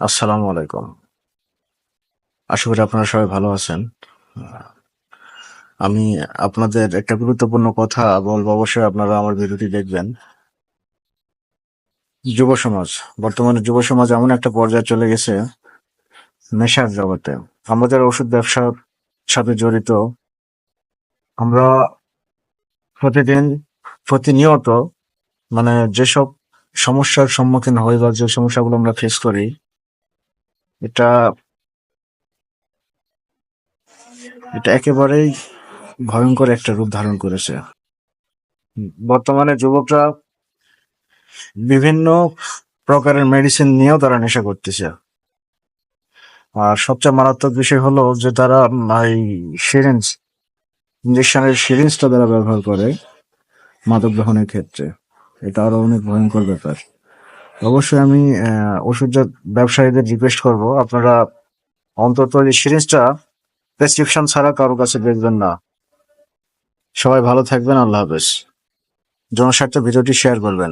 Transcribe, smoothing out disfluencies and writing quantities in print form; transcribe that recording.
আসসালামু আলাইকুম। আশা করি আপনারা সবাই ভালো আছেন। আমি আপনাদের একটা গুরুত্বপূর্ণ কথা বলবো, অবশ্যই আপনারা আমার ভিডিওটি দেখবেন। যুব সমাজ, বর্তমানে যুব সমাজ এমন একটা পর্যায়ে চলে গেছে নেশার জগতে। আমরা যারা ওষুধ ব্যবসার সাথে জড়িত, আমরা প্রতিদিন প্রতিনিয়ত মানে যেসব সমস্যার সম্মুখীন হই বা যে সমস্যাগুলো আমরা ফেস করি, এটা এটা একেবারেই ভয়ঙ্কর একটা রূপ ধারণ করেছে। বর্তমানে যুবকরা বিভিন্ন প্রকারের মেডিসিন নিয়েও তারা নেশা করতেছে। আর সবচেয়ে মারাত্মক বিষয় হলো যে তারা এই সিরিঞ্জ, ইঞ্জেকশনের সিরিঞ্জটা তারা ব্যবহার করে মাদক গ্রহণের ক্ষেত্রে। এটা আরো অনেক ভয়ঙ্কর ব্যাপার। অবশ্যই আমি ওষুধ ব্যবসায়ীদের রিকোয়েস্ট করব, আপনারা অন্তত এই সিরিঞ্জটা প্রেসক্রিপশন ছাড়া কারো কাছে বেচবেন না। সবাই ভালো থাকবেন। আল্লাহ হাফেজ। জনস্বার্থে ভিডিওটি শেয়ার করবেন।